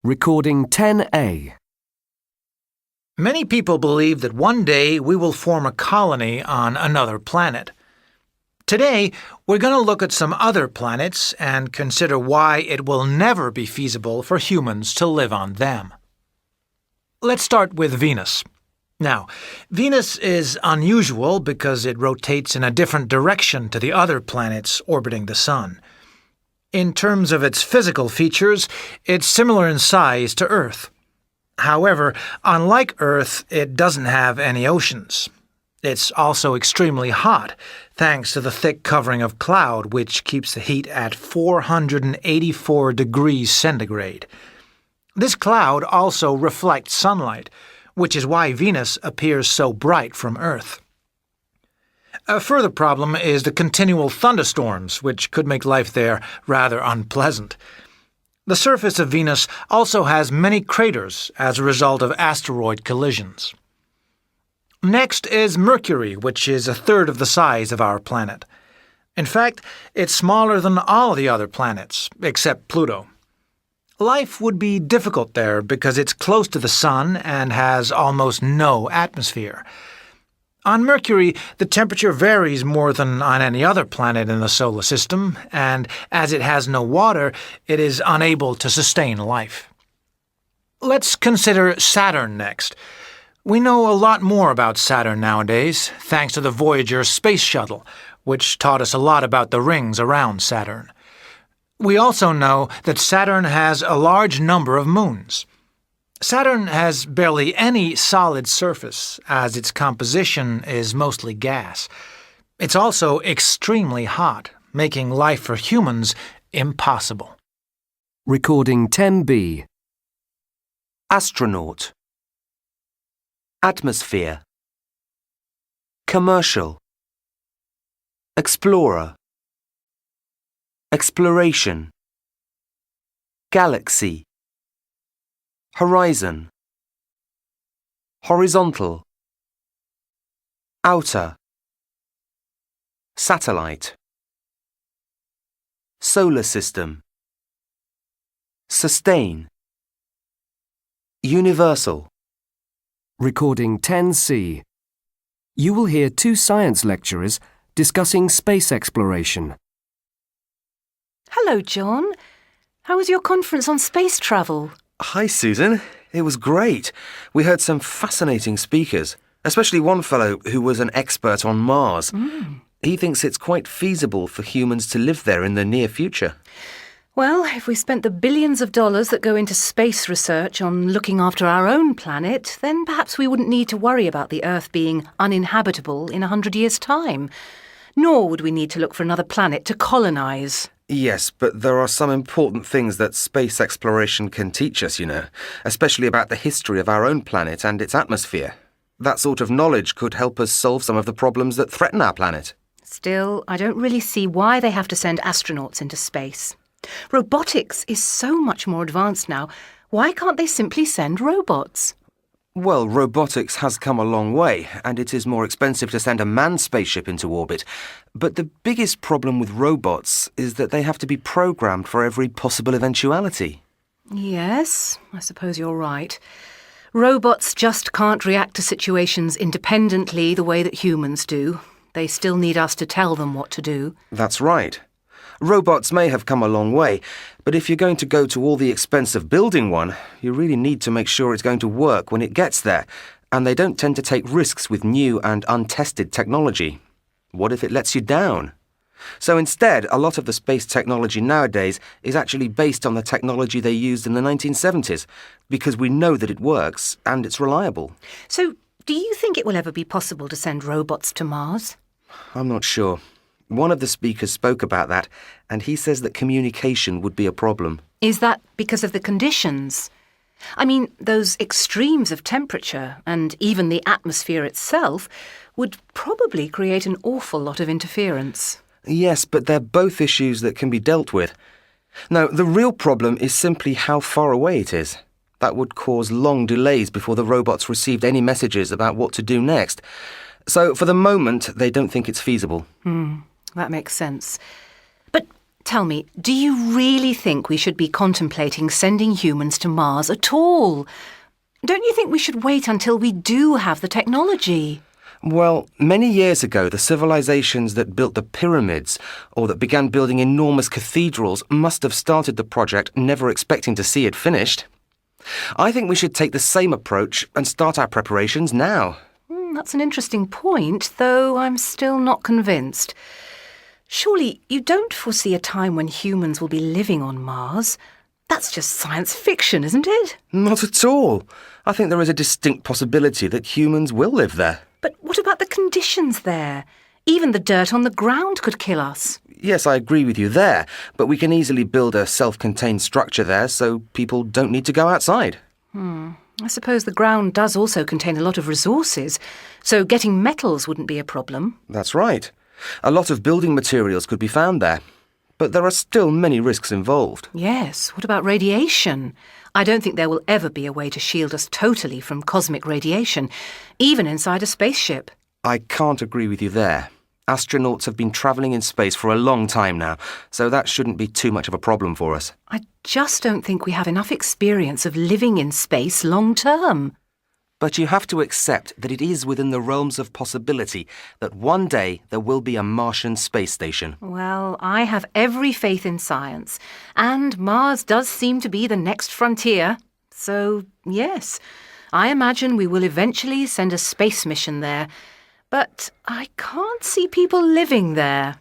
Recording 10A. Many people believe that one day we will form a colony on another planet. Today, we're going to look at some other planets and consider why it will never be feasible for humans to live on them. Let's start with Venus. Now, Venus is unusual because it rotates in a different direction to the other planets orbiting the Sun. In terms of its physical features, it's similar in size to Earth. However, unlike Earth, it doesn't have any oceans. It's also extremely hot, thanks to the thick covering of cloud which keeps the heat at 484 degrees centigrade. This cloud also reflects sunlight, which is why Venus appears so bright from Earth. A further problem is the continual thunderstorms, which could make life there rather unpleasant. The surface of Venus also has many craters as a result of asteroid collisions. Next is Mercury, which is a third of the size of our planet. In fact, it's smaller than all the other planets, except Pluto. Life would be difficult there because it's close to the Sun and has almost no atmosphere. On Mercury, the temperature varies more than on any other planet in the solar system, and as it has no water, it is unable to sustain life. Let's consider Saturn next. We know a lot more about Saturn nowadays, thanks to the Voyager space shuttle, which taught us a lot about the rings around Saturn. We also know that Saturn has a large number of moons. Saturn has barely any solid surface, as its composition is mostly gas. It's also extremely hot, making life for humans impossible. Recording 10B. Astronaut. Atmosphere. Commercial. Explorer. Exploration. Galaxy. Horizon. Horizontal. Outer. Satellite. Solar system. Sustain. Universal. Recording 10C. You will hear two science lecturers discussing space exploration. Hello, John. How was your conference on space travel? Hi, Susan. It was great. We heard some fascinating speakers, especially one fellow who was an expert on Mars. He thinks it's quite feasible for humans to live there in the near future. Well, if we spent the billions of dollars that go into space research on looking after our own planet, then perhaps we wouldn't need to worry about the Earth being uninhabitable in 100 years' time. Nor would we need to look for another planet to colonise. Yes, but there are some important things that space exploration can teach us, especially about the history of our own planet and its atmosphere. That sort of knowledge could help us solve some of the problems that threaten our planet. Still, I don't really see why they have to send astronauts into space. Robotics is so much more advanced now. Why can't they simply send robots? Well, robotics has come a long way, and it is more expensive to send a manned spaceship into orbit. But the biggest problem with robots is that they have to be programmed for every possible eventuality. Yes, I suppose you're right. Robots just can't react to situations independently the way that humans do. They still need us to tell them what to do. That's right. Robots may have come a long way, but if you're going to go to all the expense of building one, you really need to make sure it's going to work when it gets there, and they don't tend to take risks with new and untested technology. What if it lets you down? So instead, a lot of the space technology nowadays is actually based on the technology they used in the 1970s, because we know that it works and it's reliable. So, do you think it will ever be possible to send robots to Mars? I'm not sure. One of the speakers spoke about that, and he says that communication would be a problem. Is that because of the conditions? I mean, those extremes of temperature and even the atmosphere itself would probably create an awful lot of interference. Yes, but they're both issues that can be dealt with. No, the real problem is simply how far away it is. That would cause long delays before the robots received any messages about what to do next. So, for the moment, they don't think it's feasible. That makes sense. But Tell me, do you really think we should be contemplating sending humans to Mars at all? Don't you think we should wait until we do have the technology? Well, many years ago, the civilizations that built the pyramids or that began building enormous cathedrals must have started the project never expecting to see it finished. I think we should take the same approach and start our preparations now. That's an interesting point, though I'm still not convinced. Surely you don't foresee a time when humans will be living on Mars? That's just science fiction, isn't it? Not at all. I think there is a distinct possibility that humans will live there. But what about the conditions there? Even the dirt on the ground could kill us. Yes, I agree with you there, but we can easily build a self-contained structure there so people don't need to go outside. I suppose the ground does also contain a lot of resources, so getting metals wouldn't be a problem. That's right. A lot of building materials could be found there, but there are still many risks involved. Yes, what about radiation? I don't think there will ever be a way to shield us totally from cosmic radiation, even inside a spaceship. I can't agree with you there. Astronauts have been travelling in space for a long time now, so that shouldn't be too much of a problem for us. I just don't think we have enough experience of living in space long term. But you have to accept that it is within the realms of possibility that one day there will be a Martian space station. Well, I have every faith in science, and Mars does seem to be the next frontier. So, yes, I imagine we will eventually send a space mission there. But I can't see people living there.